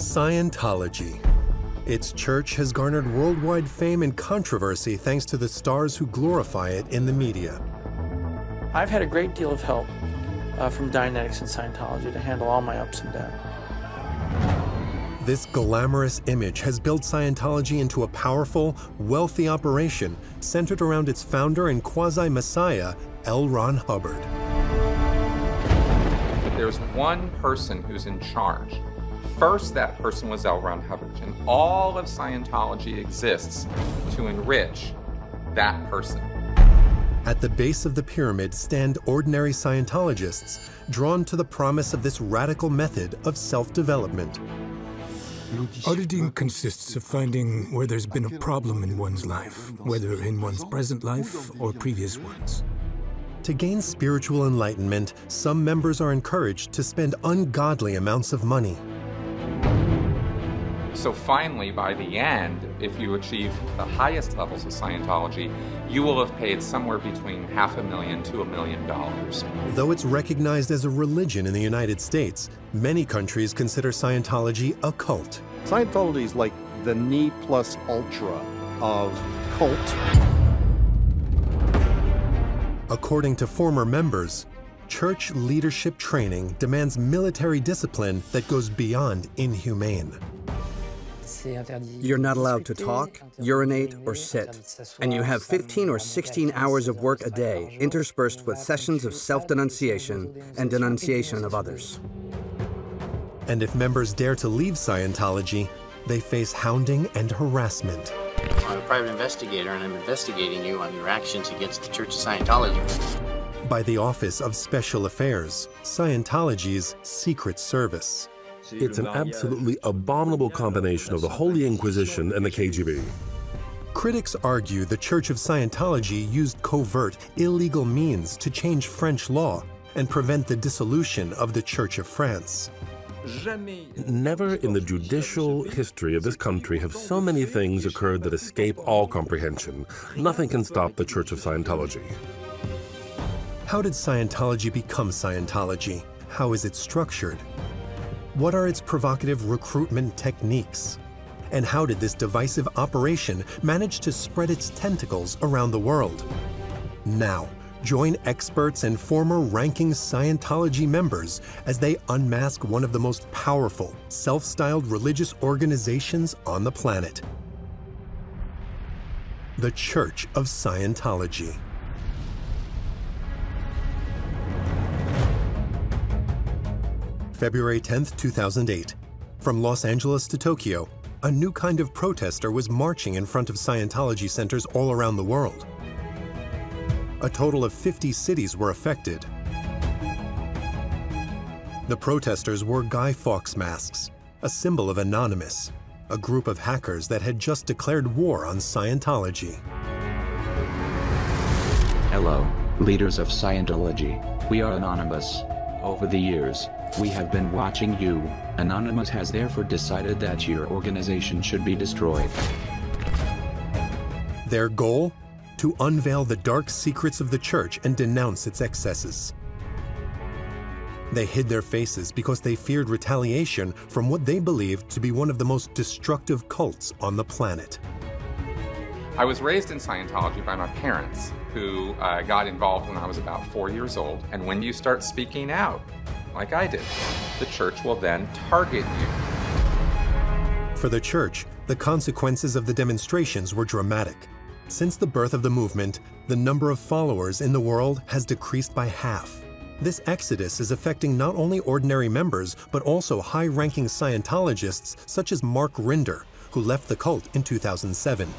Scientology. Its church has garnered worldwide fame and controversy thanks to the stars who glorify it in the media. I've had a great deal of help from Dianetics and Scientology to handle all my ups and downs. This glamorous image has built Scientology into a powerful, wealthy operation centered around its founder and quasi-messiah, L. Ron Hubbard. There's one person who's in charge. First, that person was L. Ron Hubbard, and all of Scientology exists to enrich that person. At the base of the pyramid stand ordinary Scientologists, drawn to the promise of this radical method of self-development. Auditing consists of finding where there's been a problem in one's life, whether in one's present life or previous ones. To gain spiritual enlightenment, some members are encouraged to spend ungodly amounts of money. So finally, by the end, if you achieve the highest levels of Scientology, you will have paid somewhere between $500,000 to $1 million. Though it's recognized as a religion in the United States, many countries consider Scientology a cult. Scientology is like the ne plus ultra of cult. According to former members, church leadership training demands military discipline that goes beyond inhumane. You're not allowed to talk, urinate, or sit, and you have 15 or 16 hours of work a day, interspersed with sessions of self-denunciation and denunciation of others. And if members dare to leave Scientology, they face hounding and harassment. I'm a private investigator, and I'm investigating you on your actions against the Church of Scientology. By the Office of Special Affairs, Scientology's secret service. It's an absolutely abominable combination of the Holy Inquisition and the KGB. Critics argue the Church of Scientology used covert, illegal means to change French law and prevent the dissolution of the Church of France. Never in the judicial history of this country have so many things occurred that escape all comprehension. Nothing can stop the Church of Scientology. How did Scientology become Scientology? How is it structured? What are its provocative recruitment techniques? And how did this divisive operation manage to spread its tentacles around the world? Now, join experts and former ranking Scientology members as they unmask one of the most powerful, self-styled religious organizations on the planet. The Church of Scientology. February 10, 2008. From Los Angeles to Tokyo, a new kind of protester was marching in front of Scientology centers all around the world. A total of 50 cities were affected. The protesters wore Guy Fawkes masks, a symbol of Anonymous, a group of hackers that had just declared war on Scientology. Hello, leaders of Scientology. We are Anonymous. Over the years, we have been watching you. Anonymous has therefore decided that your organization should be destroyed. Their goal? To unveil the dark secrets of the church and denounce its excesses. They hid their faces because they feared retaliation from what they believed to be one of the most destructive cults on the planet. I was raised in Scientology by my parents, who got involved when I was about 4 years old. And when you start speaking out, like I did, the church will then target you. For the church, the consequences of the demonstrations were dramatic. Since the birth of the movement, the number of followers in the world has decreased by half. This exodus is affecting not only ordinary members, but also high-ranking Scientologists such as Mark Rinder, who left the cult in 2007.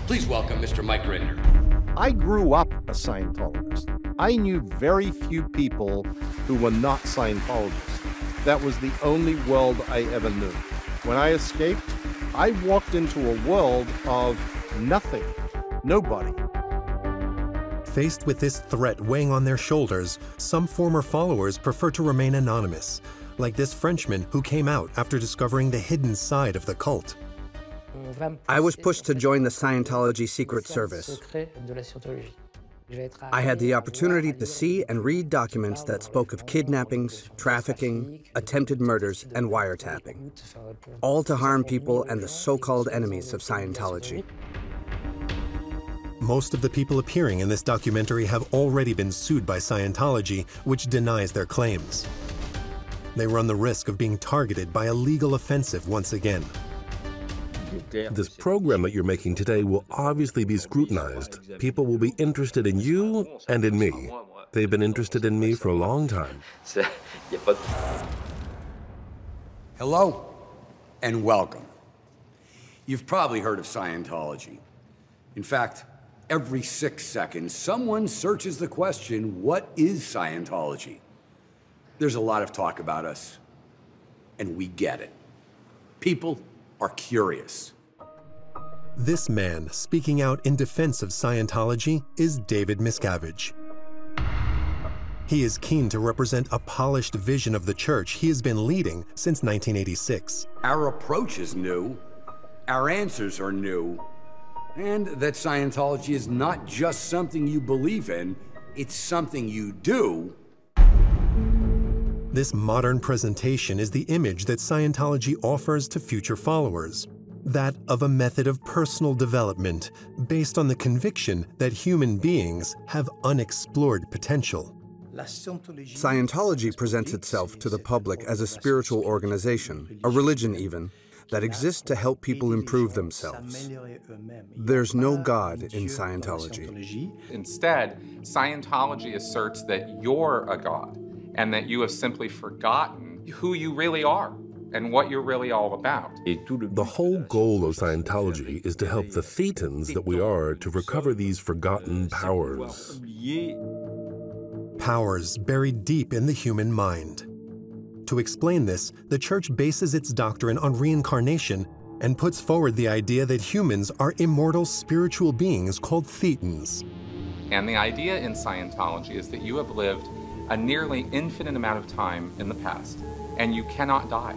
Please welcome Mr. Mike Rinder. I grew up a Scientologist. I knew very few people who were not Scientologists. That was the only world I ever knew. When I escaped, I walked into a world of nothing, nobody. Faced with this threat weighing on their shoulders, some former followers prefer to remain anonymous, like this Frenchman who came out after discovering the hidden side of the cult. I was pushed to join the Scientology Secret Service. I had the opportunity to see and read documents that spoke of kidnappings, trafficking, attempted murders, and wiretapping, all to harm people and the so-called enemies of Scientology. Most of the people appearing in this documentary have already been sued by Scientology, which denies their claims. They run the risk of being targeted by a legal offensive once again. This program that you're making today will obviously be scrutinized. People will be interested in you and in me. They've been interested in me for a long time. Hello and welcome. You've probably heard of Scientology. In fact, every 6 seconds, someone searches the question, what is Scientology? There's a lot of talk about us, and we get it. People are curious. This man speaking out in defense of Scientology is David Miscavige. He is keen to represent a polished vision of the church he has been leading since 1986. Our approach is new, our answers are new, and that Scientology is not just something you believe in, it's something you do. This modern presentation is the image that Scientology offers to future followers, that of a method of personal development based on the conviction that human beings have unexplored potential. Scientology presents itself to the public as a spiritual organization, a religion even, that exists to help people improve themselves. There's no God in Scientology. Instead, Scientology asserts that you're a god, and that you have simply forgotten who you really are and what you're really all about. The whole goal of Scientology is to help the Thetans that we are to recover these forgotten powers. Powers buried deep in the human mind. To explain this, the church bases its doctrine on reincarnation and puts forward the idea that humans are immortal spiritual beings called Thetans. And the idea in Scientology is that you have lived a nearly infinite amount of time in the past, and you cannot die.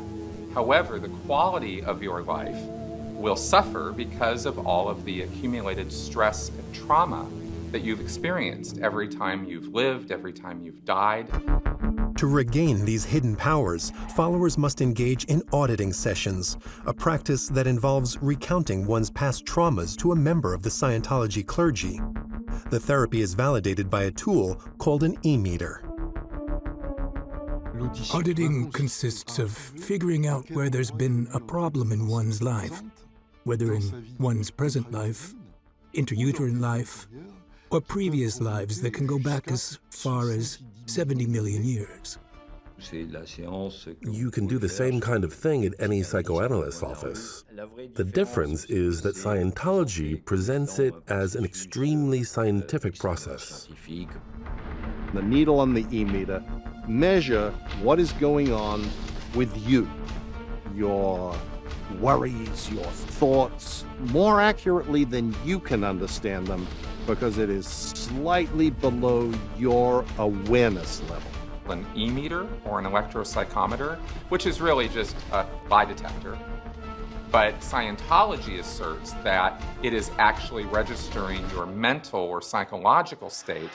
However, the quality of your life will suffer because of all of the accumulated stress and trauma that you've experienced every time you've lived, every time you've died. To regain these hidden powers, followers must engage in auditing sessions, a practice that involves recounting one's past traumas to a member of the Scientology clergy. The therapy is validated by a tool called an e-meter. Auditing consists of figuring out where there's been a problem in one's life, whether in one's present life, intrauterine life, or previous lives that can go back as far as 70 million years. You can do the same kind of thing at any psychoanalyst's office. The difference is that Scientology presents it as an extremely scientific process. The needle on the e-meter measure what is going on with you, your worries, your thoughts, more accurately than you can understand them, because it is slightly below your awareness level. An e-meter or an electropsychometer, which is really just a lie detector. But Scientology asserts that it is actually registering your mental or psychological state.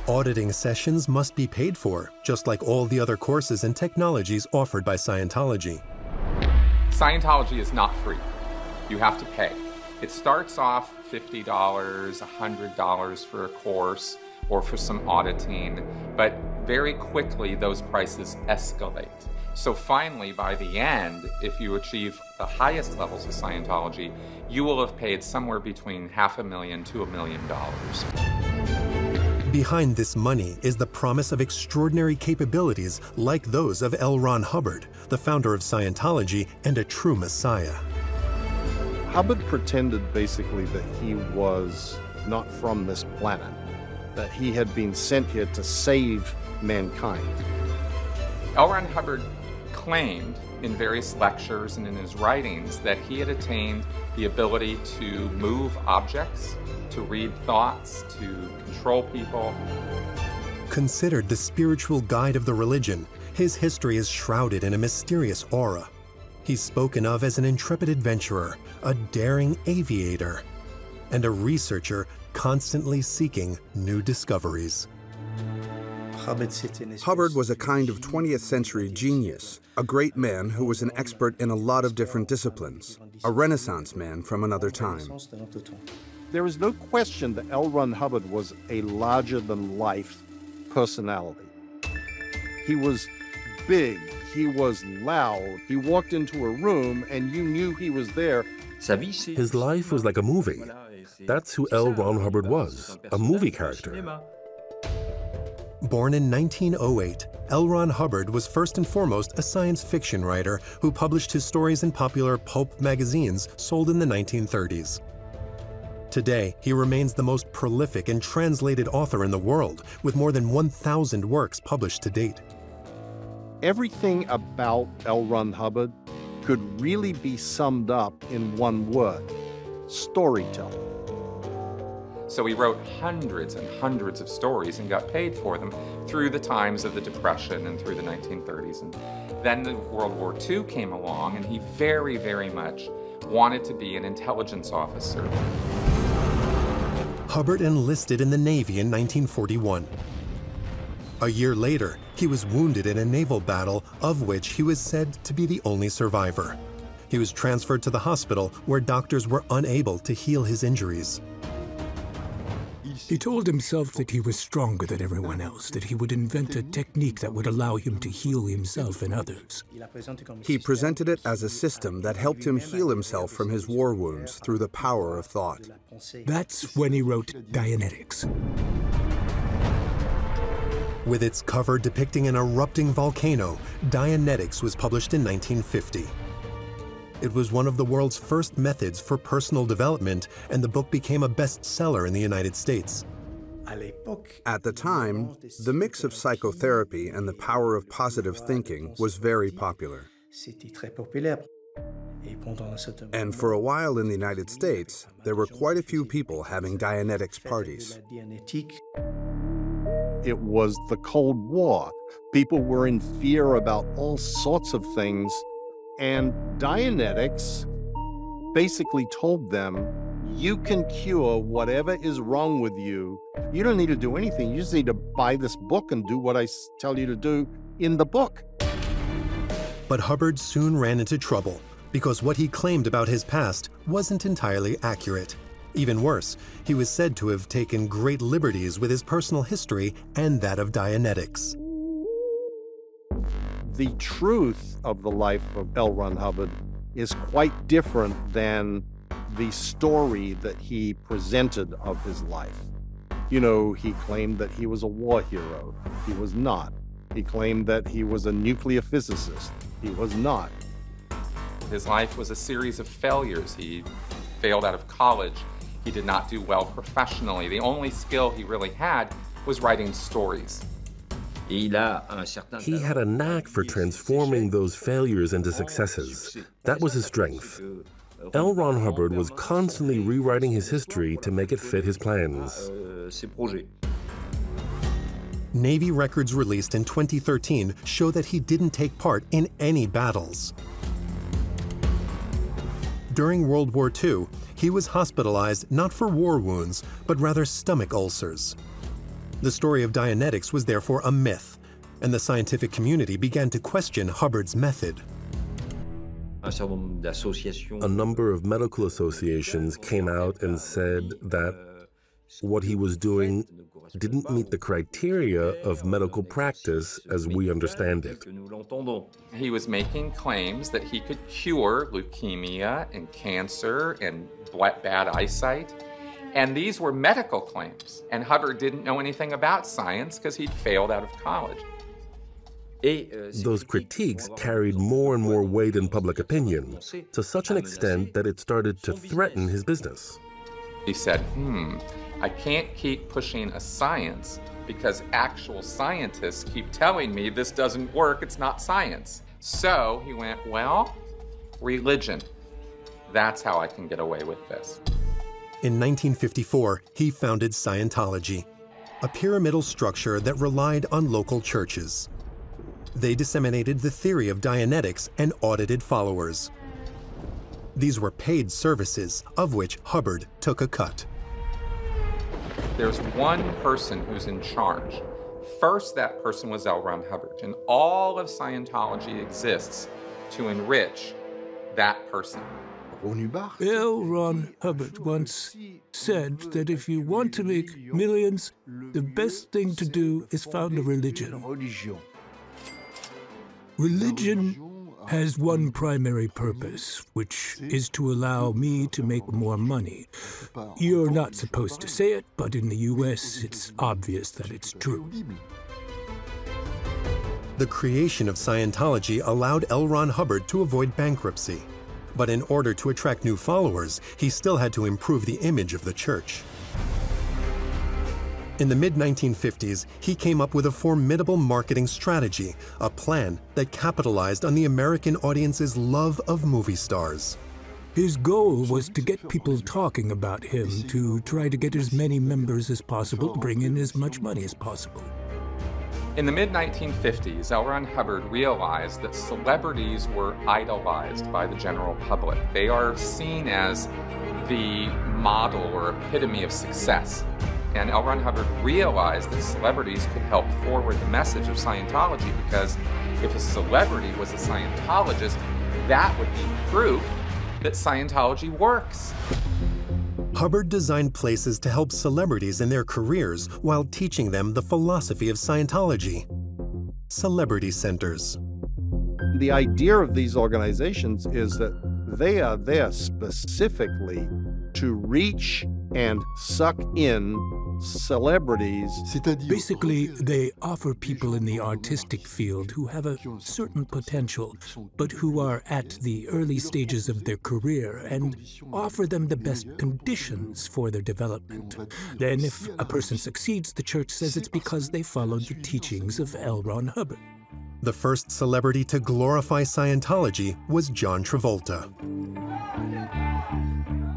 Auditing sessions must be paid for, just like all the other courses and technologies offered by Scientology. Scientology is not free. You have to pay. It starts off $50, $100 for a course or for some auditing, but very quickly those prices escalate. So finally, by the end, if you achieve the highest levels of Scientology, you will have paid somewhere between $500,000 to $1 million. Behind this money is the promise of extraordinary capabilities like those of L. Ron Hubbard, the founder of Scientology and a true messiah. Hubbard pretended basically that he was not from this planet, that he had been sent here to save mankind. L. Ron Hubbard claimed in various lectures and in his writings that he had attained the ability to move objects, to read thoughts, to control people. Considered the spiritual guide of the religion, his history is shrouded in a mysterious aura. He's spoken of as an intrepid adventurer, a daring aviator, and a researcher constantly seeking new discoveries. Hubbard was a kind of 20th century genius, a great man who was an expert in a lot of different disciplines, a Renaissance man from another time. There is no question that L. Ron Hubbard was a larger-than-life personality. He was big, he was loud, he walked into a room and you knew he was there. His life was like a movie. That's who L. Ron Hubbard was, a movie character. Born in 1908, L. Ron Hubbard was first and foremost a science fiction writer who published his stories in popular pulp magazines sold in the 1930s. Today, he remains the most prolific and translated author in the world, with more than 1,000 works published to date. Everything about L. Ron Hubbard could really be summed up in one word: storytelling. So he wrote hundreds and hundreds of stories and got paid for them through the times of the Depression and through the 1930s. And then the World War II came along, and he very, very much wanted to be an intelligence officer. Hubbard enlisted in the Navy in 1941. A year later, he was wounded in a naval battle of which he was said to be the only survivor. He was transferred to the hospital where doctors were unable to heal his injuries. He told himself that he was stronger than everyone else, that he would invent a technique that would allow him to heal himself and others. He presented it as a system that helped him heal himself from his war wounds through the power of thought. That's when he wrote Dianetics. With its cover depicting an erupting volcano, Dianetics was published in 1950. It was one of the world's first methods for personal development, and the book became a bestseller in the United States. At the time, the mix of psychotherapy and the power of positive thinking was very popular. And for a while in the United States, there were quite a few people having Dianetics parties. It was the Cold War. People were in fear about all sorts of things, and Dianetics basically told them, you can cure whatever is wrong with you. You don't need to do anything. You just need to buy this book and do what I tell you to do in the book. But Hubbard soon ran into trouble because what he claimed about his past wasn't entirely accurate. Even worse, he was said to have taken great liberties with his personal history and that of Dianetics. The truth of the life of L. Ron Hubbard is quite different than the story that he presented of his life. You know, he claimed that he was a war hero. He was not. He claimed that he was a nuclear physicist. He was not. His life was a series of failures. He failed out of college. He did not do well professionally. The only skill he really had was writing stories. He had a knack for transforming those failures into successes. That was his strength. L. Ron Hubbard was constantly rewriting his history to make it fit his plans. Navy records released in 2013 show that he didn't take part in any battles. During World War II, he was hospitalized not for war wounds, but rather stomach ulcers. The story of Dianetics was therefore a myth, and the scientific community began to question Hubbard's method. A number of medical associations came out and said that what he was doing didn't meet the criteria of medical practice as we understand it. He was making claims that he could cure leukemia and cancer and bad eyesight. And these were medical claims. And Hubbard didn't know anything about science because he'd failed out of college. Those critiques carried more and more weight in public opinion, to such an extent that it started to threaten his business. He said, I can't keep pushing a science because actual scientists keep telling me this doesn't work, it's not science. So he went, well, religion. That's how I can get away with this. In 1954, he founded Scientology, a pyramidal structure that relied on local churches. They disseminated the theory of Dianetics and audited followers. These were paid services, of which Hubbard took a cut. There's one person who's in charge. First, that person was L. Ron Hubbard, and all of Scientology exists to enrich that person. L. Ron Hubbard once said that if you want to make millions, the best thing to do is found a religion. Religion has one primary purpose, which is to allow me to make more money. You're not supposed to say it, but in the US, it's obvious that it's true. The creation of Scientology allowed L. Ron Hubbard to avoid bankruptcy. But in order to attract new followers, he still had to improve the image of the church. In the mid-1950s, he came up with a formidable marketing strategy, a plan that capitalized on the American audience's love of movie stars. His goal was to get people talking about him, to try to get as many members as possible, to bring in as much money as possible. In the mid-1950s, L. Ron Hubbard realized that celebrities were idolized by the general public. They are seen as the model or epitome of success. And L. Ron Hubbard realized that celebrities could help forward the message of Scientology, because if a celebrity was a Scientologist, that would be proof that Scientology works. Hubbard designed places to help celebrities in their careers while teaching them the philosophy of Scientology. Celebrity centers. The idea of these organizations is that they are there specifically to reach and suck in celebrities. Basically, they offer people in the artistic field who have a certain potential, but who are at the early stages of their career, and offer them the best conditions for their development. Then, if a person succeeds, the church says it's because they followed the teachings of L. Ron Hubbard. The first celebrity to glorify Scientology was John Travolta.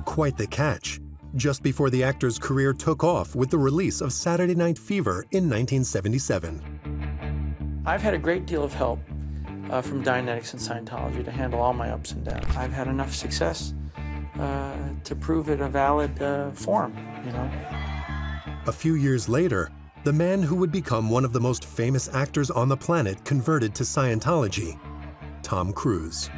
Quite the catch. Just before the actor's career took off with the release of Saturday Night Fever in 1977. I've had a great deal of help from Dianetics and Scientology to handle all my ups and downs. I've had enough success to prove it a valid form, you know. A few years later, the man who would become one of the most famous actors on the planet converted to Scientology, Tom Cruise.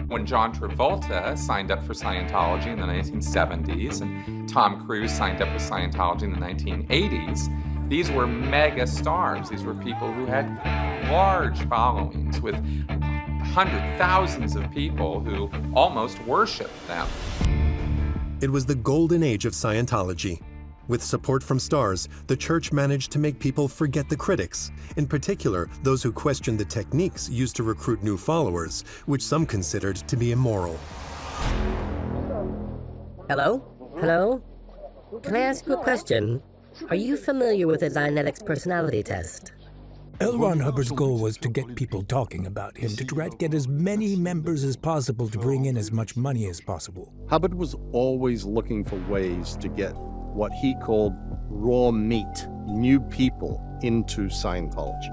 When John Travolta signed up for Scientology in the 1970s and Tom Cruise signed up with Scientology in the 1980s, these were mega stars. These were people who had large followings with thousands of people who almost worshiped them. It was the golden age of Scientology. With support from stars, the church managed to make people forget the critics, in particular those who questioned the techniques used to recruit new followers, which some considered to be immoral. Hello? Hello? Can I ask you a question? Are you familiar with the Dianetics personality test? L. Ron Hubbard's goal was to get people talking about him, to try to get as many members as possible, to bring in as much money as possible. Hubbard was always looking for ways to get what he called raw meat, new people into Scientology.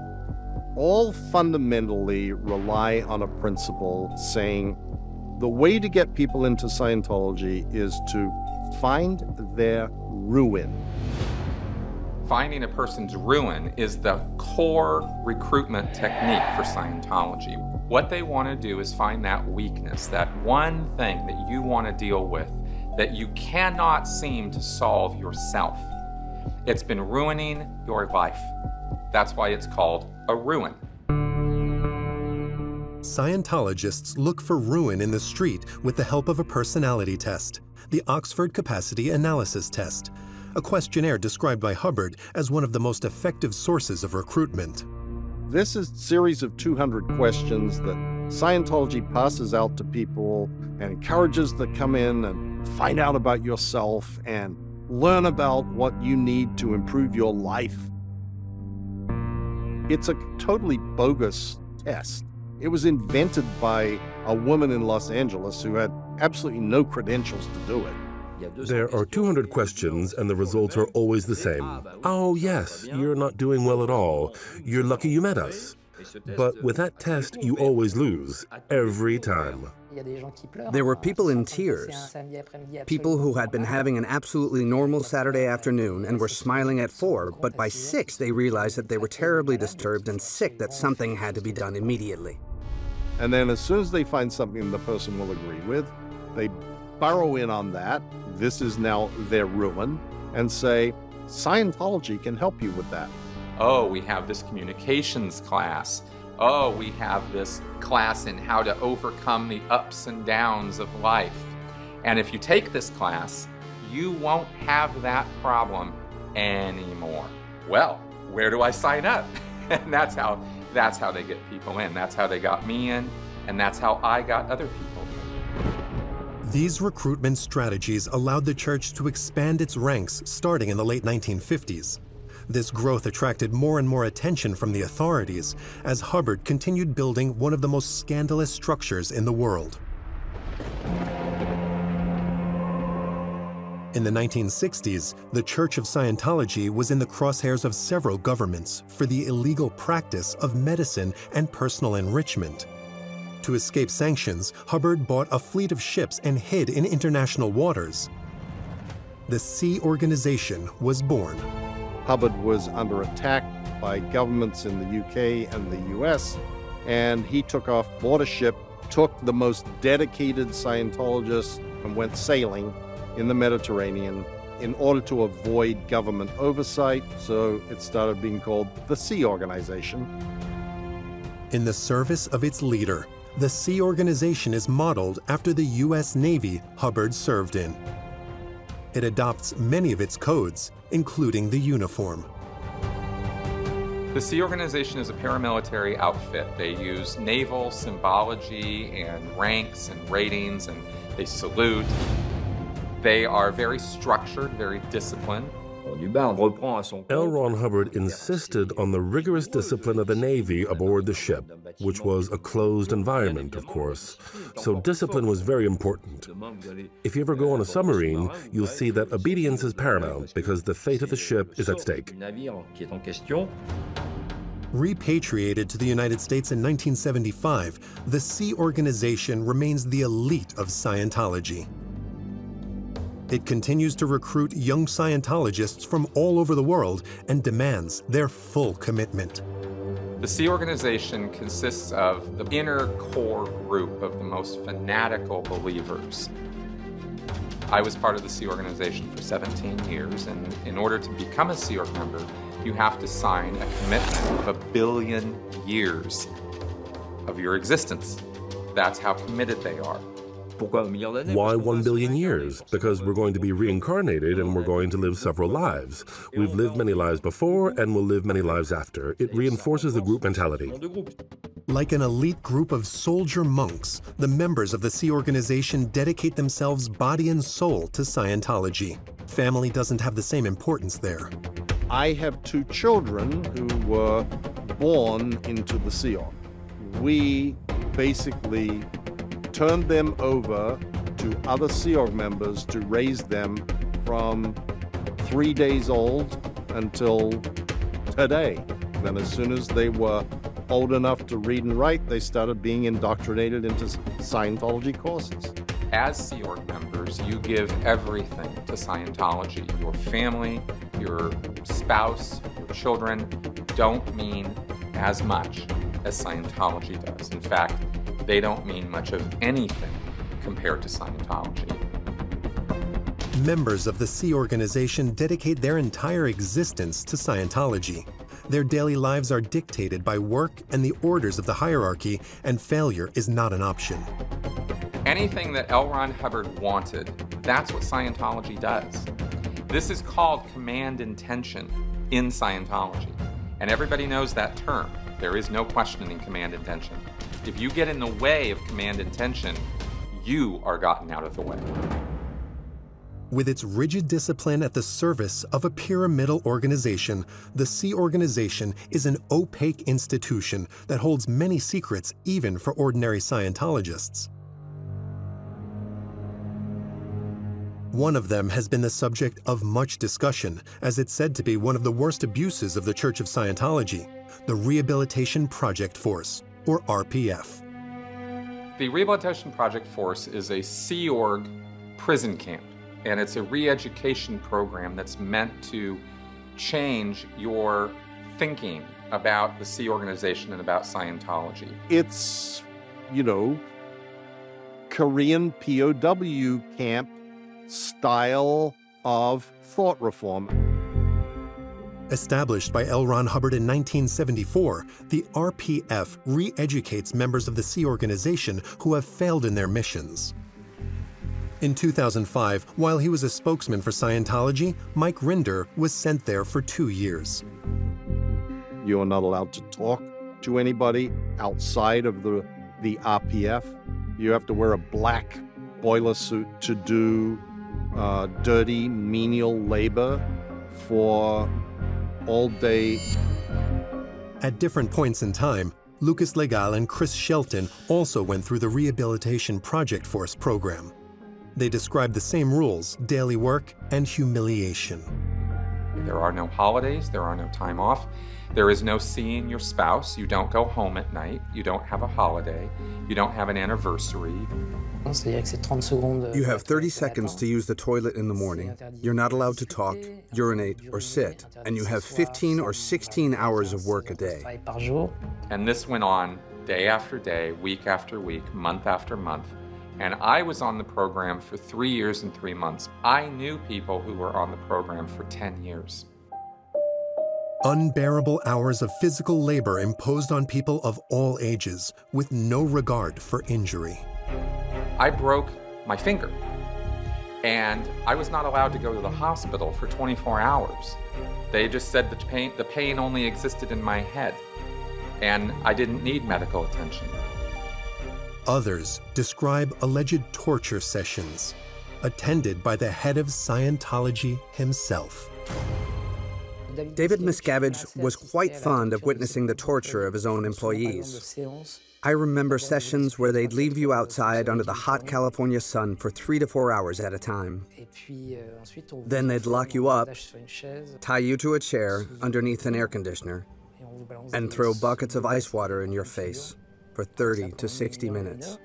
All fundamentally rely on a principle saying the way to get people into Scientology is to find their ruin. Finding a person's ruin is the core recruitment technique for Scientology. What they want to do is find that weakness, that one thing that you want to deal with that you cannot seem to solve yourself. It's been ruining your life. That's why it's called a ruin. Scientologists look for ruin in the street with the help of a personality test, the Oxford Capacity Analysis Test, a questionnaire described by Hubbard as one of the most effective sources of recruitment. This is a series of 200 questions that Scientology passes out to people and encourages them to come in and find out about yourself and learn about what you need to improve your life. It's a totally bogus test. It was invented by a woman in Los Angeles who had absolutely no credentials to do it. There are 200 questions and the results are always the same. Oh yes, you're not doing well at all. You're lucky you met us. But with that test, you always lose, every time. There were people in tears, people who had been having an absolutely normal Saturday afternoon and were smiling at 4, but by 6 they realized that they were terribly disturbed and sick, that something had to be done immediately. And then as soon as they find something the person will agree with, they burrow in on that. This is now their ruin, and say, Scientology can help you with that. Oh, we have this communications class. Oh, we have this class in how to overcome the ups and downs of life. And if you take this class, you won't have that problem anymore. Well, where do I sign up? And that's how they get people in. That's how they got me in, and that's how I got other people in. These recruitment strategies allowed the church to expand its ranks starting in the late 1950s. This growth attracted more and more attention from the authorities as Hubbard continued building one of the most scandalous structures in the world. In the 1960s, the Church of Scientology was in the crosshairs of several governments for the illegal practice of medicine and personal enrichment. To escape sanctions, Hubbard bought a fleet of ships and hid in international waters. The Sea Organization was born. Hubbard was under attack by governments in the UK and the US, and he took off, bought a ship, took the most dedicated Scientologists and went sailing in the Mediterranean in order to avoid government oversight, so it started being called the Sea Organization. In the service of its leader, the Sea Organization is modeled after the US Navy Hubbard served in. It adopts many of its codes, including the uniform. The Sea Organization is a paramilitary outfit. They use naval symbology and ranks and ratings, and they salute. They are very structured, very disciplined. L. Ron Hubbard insisted on the rigorous discipline of the Navy aboard the ship, which was a closed environment, of course. So discipline was very important. If you ever go on a submarine, you'll see that obedience is paramount because the fate of the ship is at stake. Repatriated to the United States in 1975, the Sea Organization remains the elite of Scientology. It continues to recruit young Scientologists from all over the world and demands their full commitment. The Sea Organization consists of the inner core group of the most fanatical believers. I was part of the Sea Organization for 17 years, and in order to become a Sea Org member, you have to sign a commitment of 1 billion years of your existence. That's how committed they are. Why 1 billion years? Because we're going to be reincarnated and we're going to live several lives. We've lived many lives before and will live many lives after. It reinforces the group mentality. Like an elite group of soldier monks, the members of the Sea Organization dedicate themselves body and soul to Scientology. Family doesn't have the same importance there. I have 2 children who were born into the Sea Org. We basically turned them over to other Sea Org members to raise them from 3 days old until today. Then as soon as they were old enough to read and write, they started being indoctrinated into Scientology courses. As Sea Org members, you give everything to Scientology. Your family, your spouse, your children don't mean as much as Scientology does. In fact, they don't mean much of anything compared to Scientology. Members of the Sea Organization dedicate their entire existence to Scientology. Their daily lives are dictated by work and the orders of the hierarchy, and failure is not an option. Anything that L. Ron Hubbard wanted, that's what Scientology does. This is called command intention in Scientology, and everybody knows that term. There is no questioning command intention. If you get in the way of command intention, you are gotten out of the way. With its rigid discipline at the service of a pyramidal organization, the Sea Organization is an opaque institution that holds many secrets even for ordinary Scientologists. One of them has been the subject of much discussion, as it's said to be one of the worst abuses of the Church of Scientology, the Rehabilitation Project Force, or RPF. The Rehabilitation Project Force is a Sea Org prison camp, and it's a re-education program that's meant to change your thinking about the Sea Organization and about Scientology. It's, you know, Korean POW camp style of thought reform. Established by L. Ron Hubbard in 1974, the RPF re-educates members of the Sea Organization who have failed in their missions. In 2005, while he was a spokesman for Scientology, Mike Rinder was sent there for 2 years. You are not allowed to talk to anybody outside of the RPF. You have to wear a black boiler suit to do dirty, menial labor for all day. At different points in time, Lucas Legal and Chris Shelton also went through the Rehabilitation Project Force program. They described the same rules, daily work, and humiliation. There are no holidays, there are no time off. There is no seeing your spouse. You don't go home at night. You don't have a holiday. You don't have an anniversary. You have 30 seconds to use the toilet in the morning. You're not allowed to talk, urinate, or sit. And you have 15 or 16 hours of work a day. And this went on day after day, week after week, month after month. And I was on the program for 3 years and 3 months. I knew people who were on the program for 10 years. Unbearable hours of physical labor imposed on people of all ages, with no regard for injury. I broke my finger, and I was not allowed to go to the hospital for 24 hours. They just said the pain only existed in my head, and I didn't need medical attention. Others describe alleged torture sessions, attended by the head of Scientology himself. David Miscavige was quite fond of witnessing the torture of his own employees. I remember sessions where they'd leave you outside under the hot California sun for 3 to 4 hours at a time. Then they'd lock you up, tie you to a chair underneath an air conditioner, and throw buckets of ice water in your face for 30 to 60 minutes.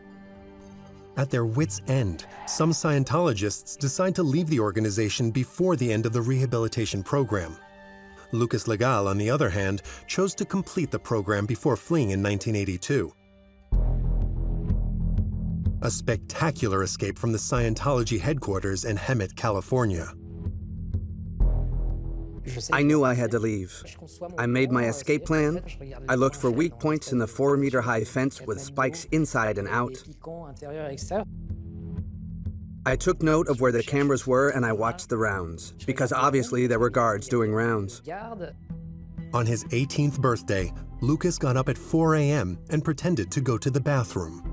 At their wits' end, some Scientologists decide to leave the organization before the end of the rehabilitation program. Lucas Legal, on the other hand, chose to complete the program before fleeing in 1982. A spectacular escape from the Scientology headquarters in Hemet, California. I knew I had to leave. I made my escape plan. I looked for weak points in the 4-meter-high fence with spikes inside and out. I took note of where the cameras were and I watched the rounds, because obviously there were guards doing rounds. On his 18th birthday, Lucas got up at 4 a.m. and pretended to go to the bathroom.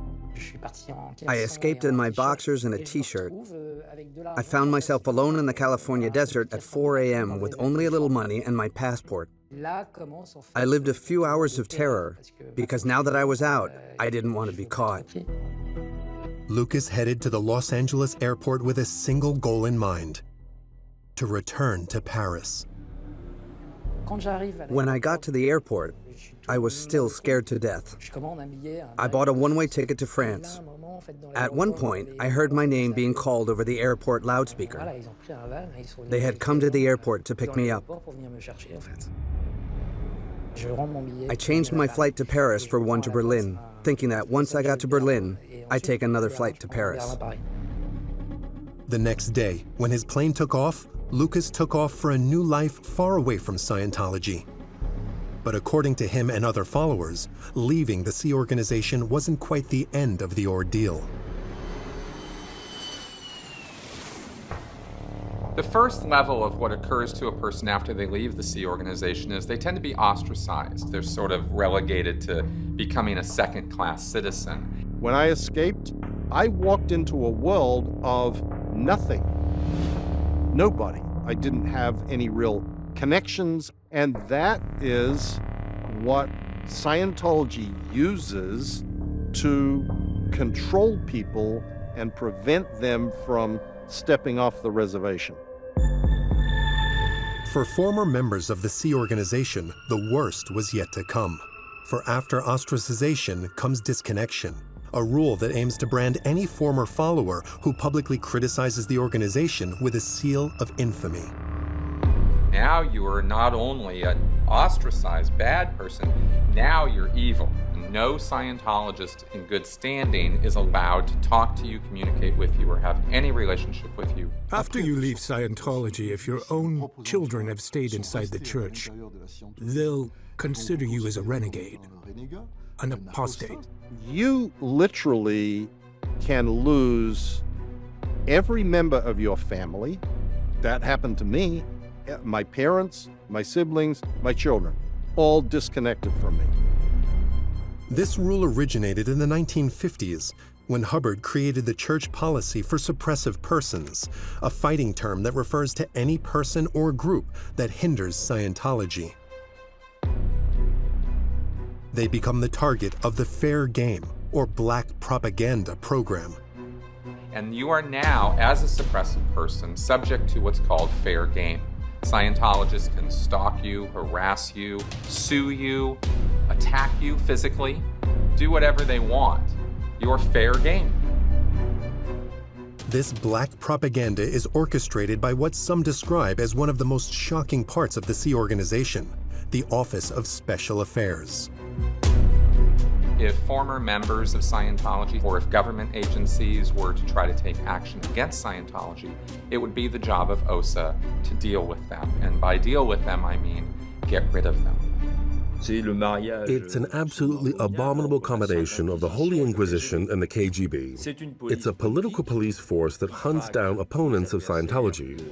I escaped in my boxers and a t-shirt. I found myself alone in the California desert at 4 a.m. with only a little money and my passport. I lived a few hours of terror, because now that I was out, I didn't want to be caught. Lucas headed to the Los Angeles airport with a single goal in mind: to return to Paris. When I got to the airport, I was still scared to death. I bought a one-way ticket to France. At one point, I heard my name being called over the airport loudspeaker. They had come to the airport to pick me up. I changed my flight to Paris for one to Berlin, thinking that once I got to Berlin, I'd take another flight to Paris. The next day, when his plane took off, Lucas took off for a new life far away from Scientology. But according to him and other followers, leaving the Sea Organization wasn't quite the end of the ordeal. The first level of what occurs to a person after they leave the Sea Organization is they tend to be ostracized. They're sort of relegated to becoming a second-class citizen. When I escaped, I walked into a world of nothing. Nobody. I didn't have any real connections, and that is what Scientology uses to control people and prevent them from stepping off the reservation. For former members of the Sea Organization, the worst was yet to come. For after ostracization comes disconnection, a rule that aims to brand any former follower who publicly criticizes the organization with a seal of infamy. Now you are not only an ostracized bad person, now you're evil. No Scientologist in good standing is allowed to talk to you, communicate with you, or have any relationship with you. After you leave Scientology, if your own children have stayed inside the church, they'll consider you as a renegade, an apostate. You literally can lose every member of your family. That happened to me. My parents, my siblings, my children, all disconnected from me. This rule originated in the 1950s when Hubbard created the church policy for suppressive persons, a fighting term that refers to any person or group that hinders Scientology. They become the target of the fair game, or black propaganda program. And you are now, as a suppressive person, subject to what's called fair game. Scientologists can stalk you, harass you, sue you, attack you physically, do whatever they want. You're fair game. This black propaganda is orchestrated by what some describe as one of the most shocking parts of the Sea organization, the Office of Special Affairs. If former members of Scientology or if government agencies were to try to take action against Scientology, it would be the job of OSA to deal with them. And by deal with them, I mean get rid of them. It's an absolutely abominable combination of the Holy Inquisition and the KGB. It's a political police force that hunts down opponents of Scientology.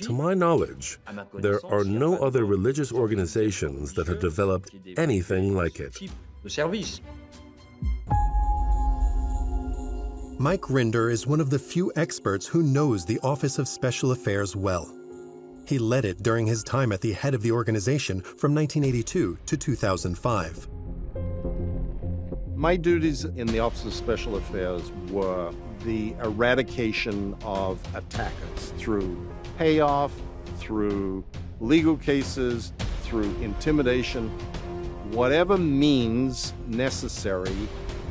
To my knowledge, there are no other religious organizations that have developed anything like it. Mike Rinder is one of the few experts who knows the Office of Special Affairs well. He led it during his time at the head of the organization from 1982 to 2005. My duties in the Office of Special Affairs were the eradication of attackers through payoff, through legal cases, through intimidation, whatever means necessary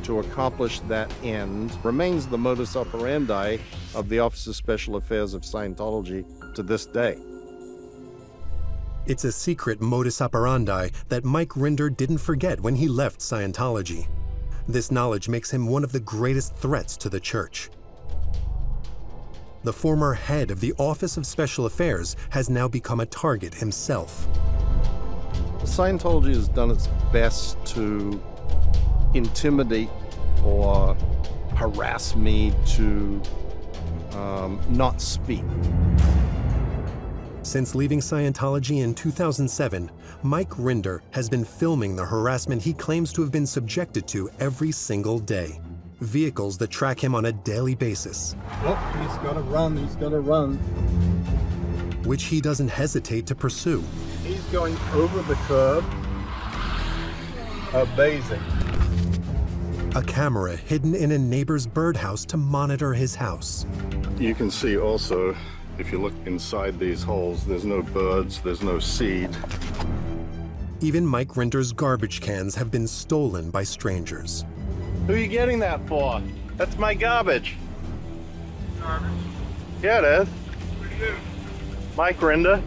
to accomplish that end remains the modus operandi of the Office of Special Affairs of Scientology to this day. It's a secret modus operandi that Mike Rinder didn't forget when he left Scientology. This knowledge makes him one of the greatest threats to the church. The former head of the Office of Special Affairs has now become a target himself. Scientology has done its best to intimidate or harass me to not speak. Since leaving Scientology in 2007, Mike Rinder has been filming the harassment he claims to have been subjected to every single day. Vehicles that track him on a daily basis. Oh, he's gotta run, he's gotta run. Which he doesn't hesitate to pursue. He's going over the curb, amazing. A camera hidden in a neighbor's birdhouse to monitor his house. You can see also, if you look inside these holes, there's no birds, there's no seed. Even Mike Rinder's garbage cans have been stolen by strangers. Who are you getting that for? That's my garbage. Garbage? Yeah, it is. Mike Rinder.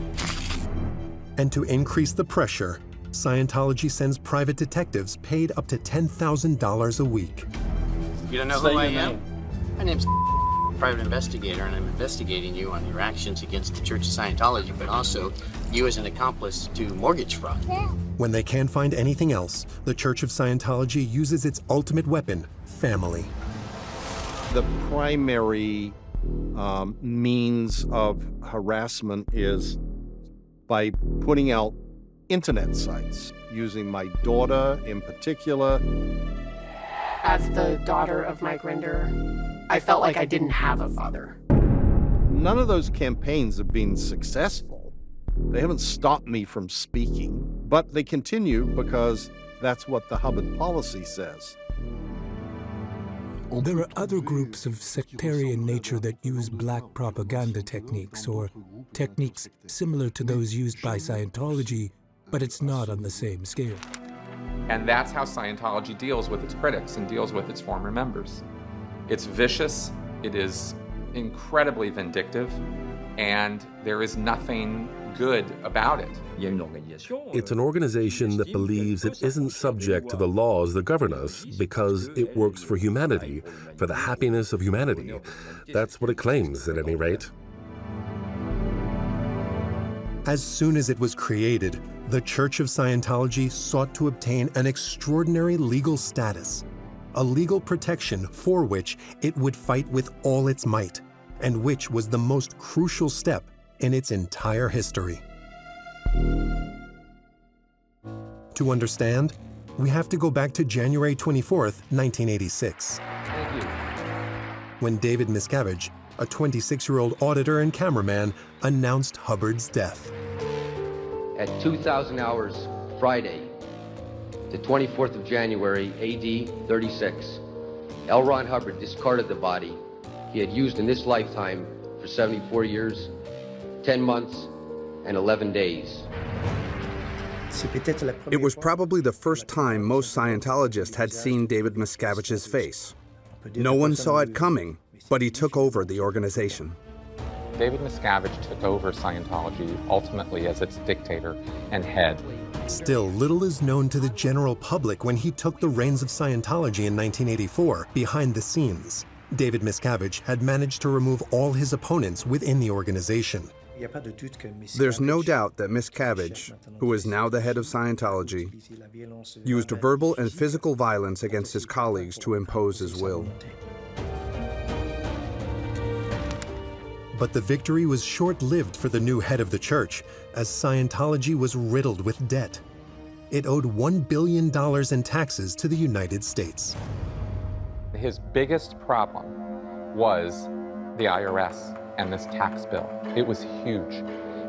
And to increase the pressure, Scientology sends private detectives paid up to $10,000 a week. You don't know who I am? My name's private investigator, and I'm investigating you on your actions against the Church of Scientology, but also you as an accomplice to mortgage fraud. When they can't find anything else, the Church of Scientology uses its ultimate weapon, family. The primary means of harassment is by putting out internet sites, using my daughter in particular. As the daughter of Mike Rinder, I felt like I didn't have a father. None of those campaigns have been successful. They haven't stopped me from speaking, but they continue because that's what the Hubbard policy says. There are other groups of sectarian nature that use black propaganda techniques or techniques similar to those used by Scientology, but it's not on the same scale. And that's how Scientology deals with its critics and deals with its former members. It's vicious, it is incredibly vindictive, and there is nothing good about it. It's an organization that believes it isn't subject to the laws that govern us because it works for humanity, for the happiness of humanity. That's what it claims, at any rate. As soon as it was created, the Church of Scientology sought to obtain an extraordinary legal status, a legal protection for which it would fight with all its might, and which was the most crucial step in its entire history. To understand, we have to go back to January 24th, 1986. When David Miscavige, a 26-year-old auditor and cameraman, announced Hubbard's death. At 2000 hours Friday, the 24th of January, AD 36, L. Ron Hubbard discarded the body he had used in this lifetime for 74 years, 10 months, and 11 days. It was probably the first time most Scientologists had seen David Miscavige's face. No one saw it coming, but he took over the organization. David Miscavige took over Scientology ultimately as its dictator and head. Still, little is known to the general public when he took the reins of Scientology in 1984 behind the scenes. David Miscavige had managed to remove all his opponents within the organization. There's no doubt that Miscavige, who is now the head of Scientology, used verbal and physical violence against his colleagues to impose his will. But the victory was short-lived for the new head of the church, as Scientology was riddled with debt. It owed $1 billion in taxes to the United States. His biggest problem was the IRS and this tax bill. It was huge.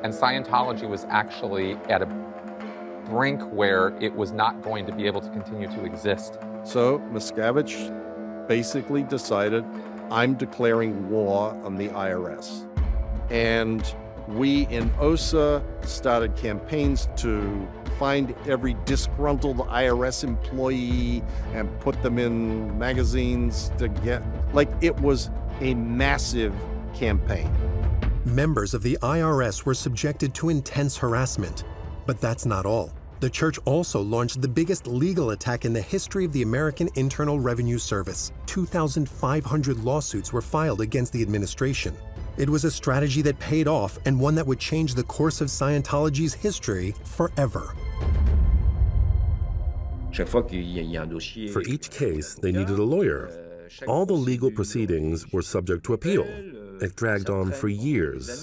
And Scientology was actually at a brink where it was not going to be able to continue to exist. So Miscavige basically decided, I'm declaring war on the IRS. And we in OSA started campaigns to find every disgruntled IRS employee and put them in magazines to get, like, it was a massive campaign. Members of the IRS were subjected to intense harassment, but that's not all. The church also launched the biggest legal attack in the history of the American Internal Revenue Service. 2,500 lawsuits were filed against the administration. It was a strategy that paid off and one that would change the course of Scientology's history forever. For each case, they needed a lawyer. All the legal proceedings were subject to appeal. It dragged on for years.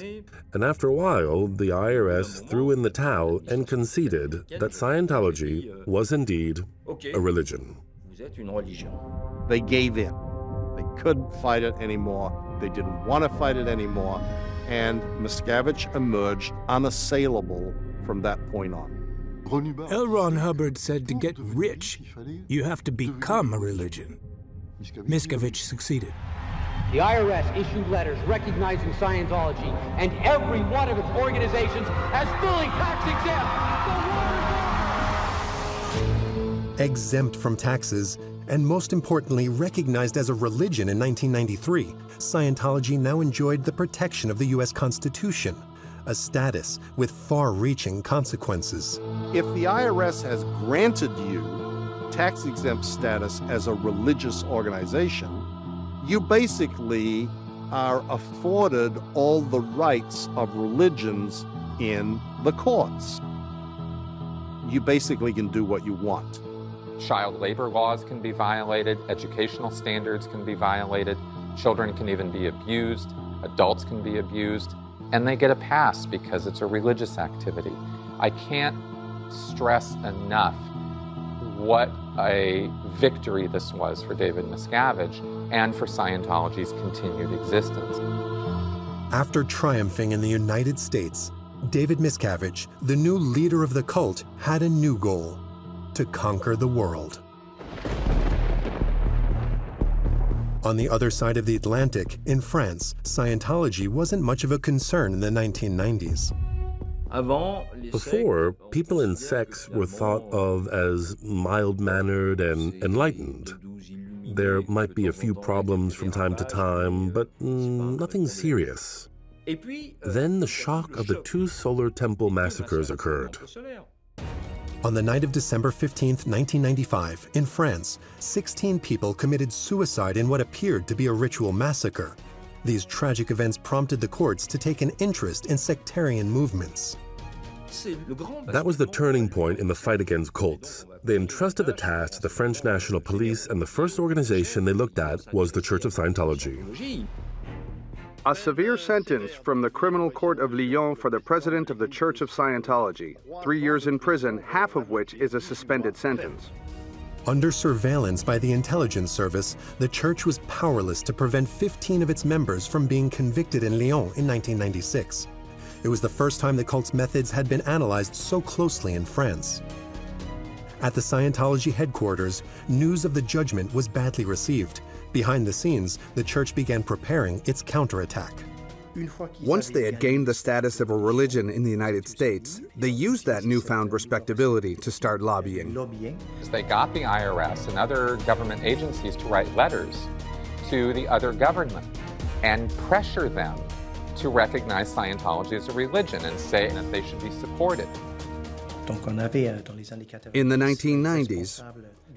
And after a while, the IRS threw in the towel and conceded that Scientology was indeed a religion. They gave in. They couldn't fight it anymore. They didn't want to fight it anymore. And Miscavige emerged unassailable from that point on. L. Ron Hubbard said to get rich, you have to become a religion. Miscavige succeeded. The IRS issued letters recognizing Scientology and every one of its organizations as fully tax-exempt. Exempt from taxes, and most importantly, recognized as a religion in 1993, Scientology now enjoyed the protection of the U.S. Constitution, a status with far-reaching consequences. If the IRS has granted you tax-exempt status as a religious organization, you basically are afforded all the rights of religions in the courts. You basically can do what you want. Child labor laws can be violated, educational standards can be violated, children can even be abused, adults can be abused, and they get a pass because it's a religious activity. I can't stress enough what a victory this was for David Miscavige and for Scientology's continued existence. After triumphing in the United States, David Miscavige, the new leader of the cult, had a new goal: to conquer the world. On the other side of the Atlantic, in France, Scientology wasn't much of a concern in the 1990s. Before, people in sects were thought of as mild-mannered and enlightened. There might be a few problems from time to time, but nothing serious. Then the shock of the 2 solar temple massacres occurred. On the night of December 15th, 1995, in France, 16 people committed suicide in what appeared to be a ritual massacre. These tragic events prompted the courts to take an interest in sectarian movements. That was the turning point in the fight against cults. They entrusted the task to the French National Police, and the first organization they looked at was the Church of Scientology. A severe sentence from the Criminal Court of Lyon for the president of the Church of Scientology. 3 years in prison, half of which is a suspended sentence. Under surveillance by the intelligence service, the church was powerless to prevent 15 of its members from being convicted in Lyon in 1996. It was the first time the cult's methods had been analyzed so closely in France. At the Scientology headquarters, news of the judgment was badly received. Behind the scenes, the church began preparing its counterattack. Once they had gained the status of a religion in the United States, they used that newfound respectability to start lobbying. They got the IRS and other government agencies to write letters to the other government and pressure them to recognize Scientology as a religion and say that they should be supported. In the 1990s,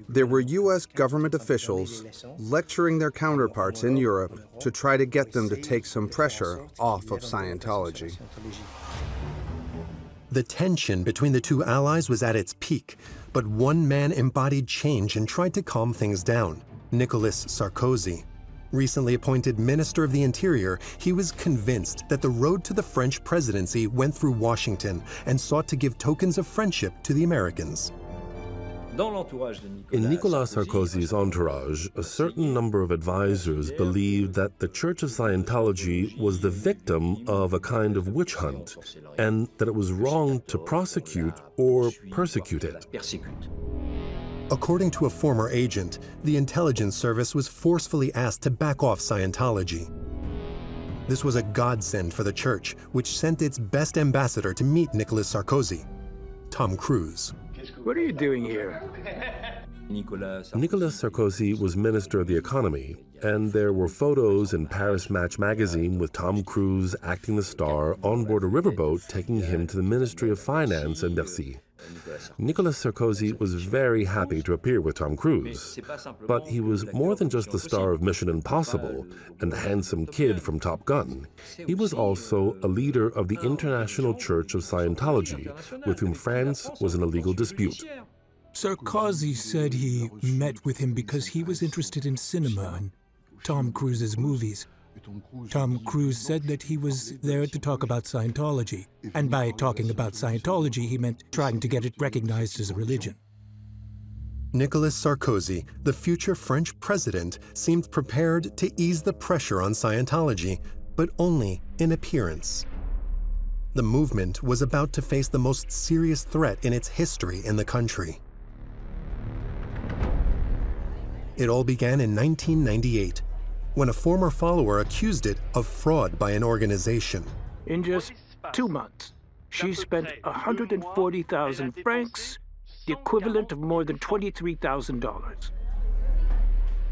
there were U.S. government officials lecturing their counterparts in Europe to try to get them to take some pressure off of Scientology. The tension between the two allies was at its peak, but one man embodied change and tried to calm things down: Nicolas Sarkozy. Recently appointed Minister of the Interior, he was convinced that the road to the French presidency went through Washington and sought to give tokens of friendship to the Americans. In Nicolas Sarkozy's entourage, a certain number of advisors believed that the Church of Scientology was the victim of a kind of witch hunt, and that it was wrong to prosecute or persecute it. According to a former agent, the intelligence service was forcefully asked to back off Scientology. This was a godsend for the church, which sent its best ambassador to meet Nicolas Sarkozy, Tom Cruise. What are you doing here? Nicolas Sarkozy was Minister of the Economy, and there were photos in Paris Match magazine with Tom Cruise acting the star on board a riverboat taking him to the Ministry of Finance in Bercy. Nicolas Sarkozy was very happy to appear with Tom Cruise, but he was more than just the star of Mission Impossible and the handsome kid from Top Gun. He was also a leader of the International Church of Scientology, with whom France was in a legal dispute. Sarkozy said he met with him because he was interested in cinema and Tom Cruise's movies. Tom Cruise said that he was there to talk about Scientology, and by talking about Scientology, he meant trying to get it recognized as a religion. Nicolas Sarkozy, the future French president, seemed prepared to ease the pressure on Scientology, but only in appearance. The movement was about to face the most serious threat in its history in the country. It all began in 1998, when a former follower accused it of fraud by an organization. In just 2 months, she spent 140,000 francs, the equivalent of more than $23,000.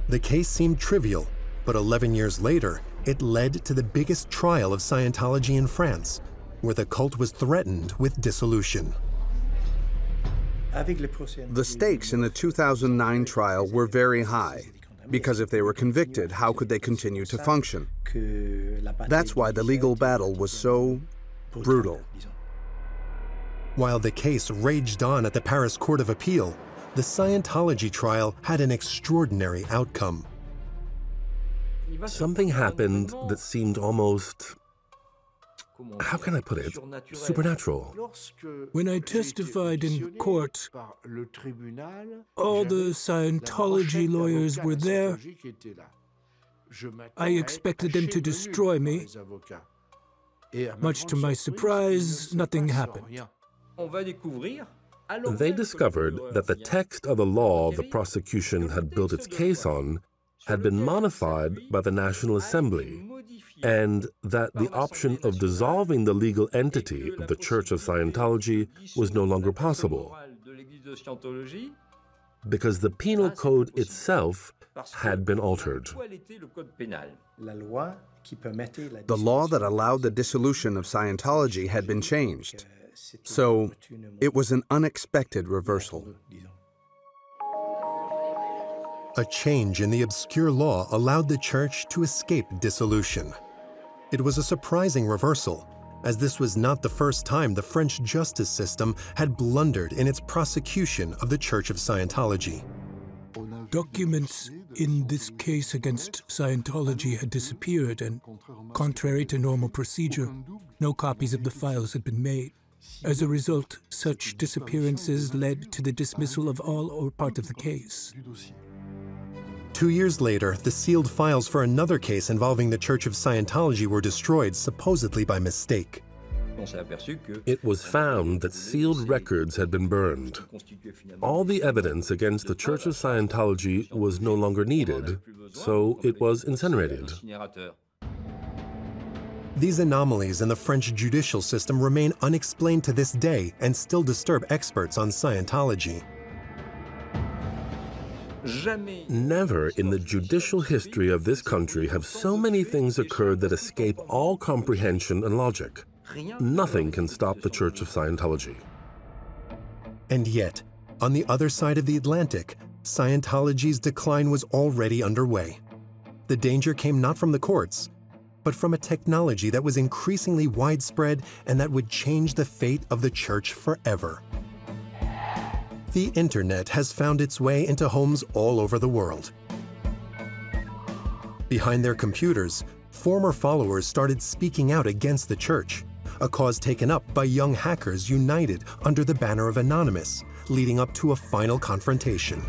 The case seemed trivial, but 11 years later, it led to the biggest trial of Scientology in France, where the cult was threatened with dissolution. The stakes in the 2009 trial were very high, because if they were convicted, how could they continue to function? That's why the legal battle was so brutal. While the case raged on at the Paris Court of Appeal, the Scientology trial had an extraordinary outcome. Something happened that seemed almost, how can I put it, supernatural. When I testified in court, all the Scientology lawyers were there. I expected them to destroy me. Much to my surprise, nothing happened. They discovered that the text of the law the prosecution had built its case on had been modified by the National Assembly, and that the option of dissolving the legal entity of the Church of Scientology was no longer possible, because the penal code itself had been altered. The law that allowed the dissolution of Scientology had been changed, so it was an unexpected reversal. A change in the obscure law allowed the church to escape dissolution. It was a surprising reversal, as this was not the first time the French justice system had blundered in its prosecution of the Church of Scientology. Documents in this case against Scientology had disappeared, and contrary to normal procedure, no copies of the files had been made. As a result, such disappearances led to the dismissal of all or part of the case. 2 years later, the sealed files for another case involving the Church of Scientology were destroyed, supposedly by mistake. It was found that sealed records had been burned. All the evidence against the Church of Scientology was no longer needed, so it was incinerated. These anomalies in the French judicial system remain unexplained to this day and still disturb experts on Scientology. Never in the judicial history of this country have so many things occurred that escape all comprehension and logic. Nothing can stop the Church of Scientology. And yet, on the other side of the Atlantic, Scientology's decline was already underway. The danger came not from the courts, but from a technology that was increasingly widespread and that would change the fate of the Church forever. The internet has found its way into homes all over the world. Behind their computers, former followers started speaking out against the Church, a cause taken up by young hackers united under the banner of Anonymous, leading up to a final confrontation.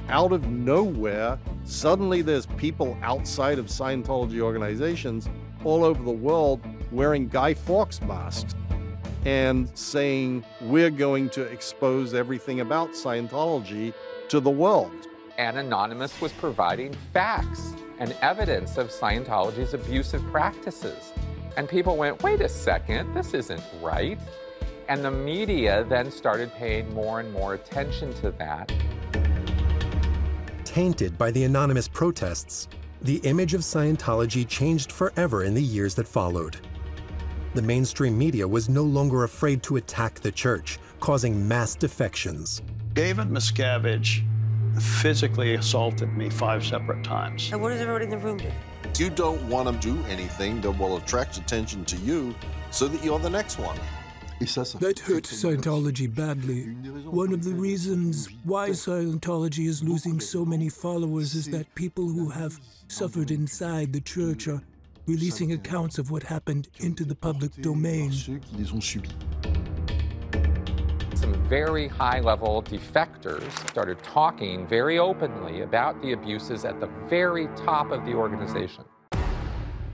Out of nowhere, suddenly there's people outside of Scientology organizations all over the world wearing Guy Fawkes masks and saying, we're going to expose everything about Scientology to the world. And Anonymous was providing facts and evidence of Scientology's abusive practices. And people went, wait a second, this isn't right. And the media then started paying more and more attention to that. Tainted by the anonymous protests, the image of Scientology changed forever in the years that followed. The mainstream media was no longer afraid to attack the Church, causing mass defections. David Miscavige physically assaulted me 5 separate times. And what does everybody in the room do? You don't want to do anything that will attract attention to you so that you're the next one. That hurt Scientology badly. One of the reasons why Scientology is losing so many followers is that people who have suffered inside the Church are releasing accounts of what happened into the public domain. Some very high-level defectors started talking very openly about the abuses at the very top of the organization.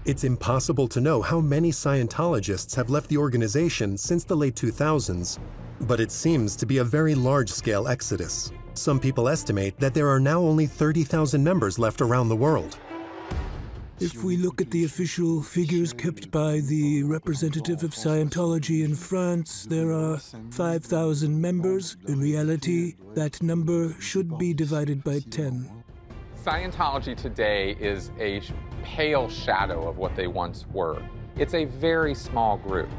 It's impossible to know how many Scientologists have left the organization since the late 2000s, but it seems to be a very large-scale exodus. Some people estimate that there are now only 30,000 members left around the world. If we look at the official figures kept by the representative of Scientology in France, there are 5,000 members. In reality, that number should be divided by 10. Scientology today is a pale shadow of what they once were. It's a very small group.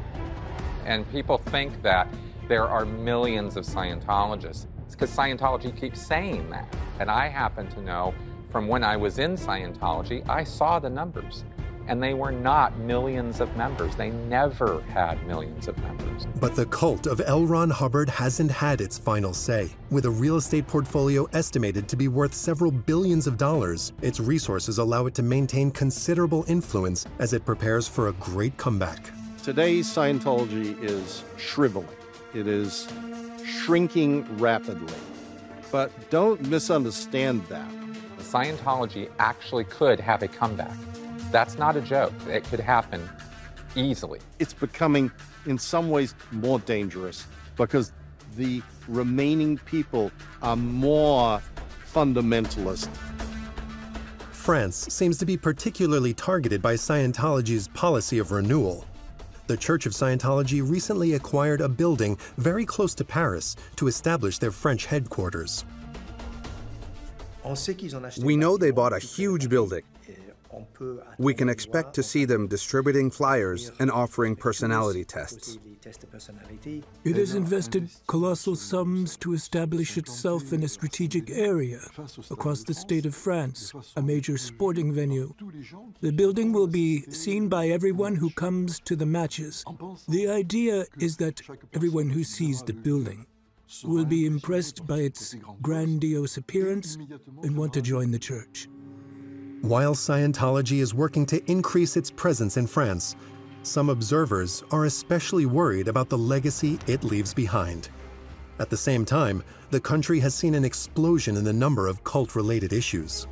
And people think that there are millions of Scientologists. It's because Scientology keeps saying that. And I happen to know from when I was in Scientology, I saw the numbers. And they were not millions of members. They never had millions of members. But the cult of L. Ron Hubbard hasn't had its final say. With a real estate portfolio estimated to be worth several billions of dollars, its resources allow it to maintain considerable influence as it prepares for a great comeback. Today's Scientology is shriveling. It is shrinking rapidly. But don't misunderstand that. Scientology actually could have a comeback. That's not a joke. It could happen easily. It's becoming, in some ways, more dangerous because the remaining people are more fundamentalist. France seems to be particularly targeted by Scientology's policy of renewal. The Church of Scientology recently acquired a building very close to Paris to establish their French headquarters. We know they bought a huge building. We can expect to see them distributing flyers and offering personality tests. It has invested colossal sums to establish itself in a strategic area across the state of France, a major sporting venue. The building will be seen by everyone who comes to the matches. The idea is that everyone who sees the building will be impressed by its grandiose appearance and want to join the church. While Scientology is working to increase its presence in France, some observers are especially worried about the legacy it leaves behind. At the same time, the country has seen an explosion in the number of cult-related issues.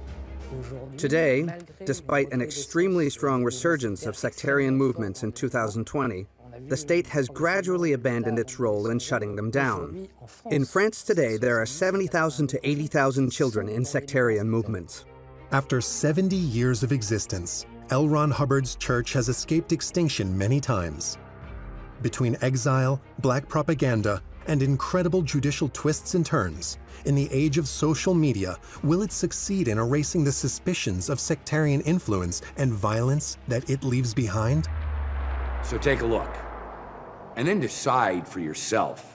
Today, despite an extremely strong resurgence of sectarian movements in 2020, the state has gradually abandoned its role in shutting them down. In France today, there are 70,000 to 80,000 children in sectarian movements. After 70 years of existence, L. Ron Hubbard's church has escaped extinction many times. Between exile, black propaganda, and incredible judicial twists and turns, in the age of social media, will it succeed in erasing the suspicions of sectarian influence and violence that it leaves behind? So take a look, and then decide for yourself.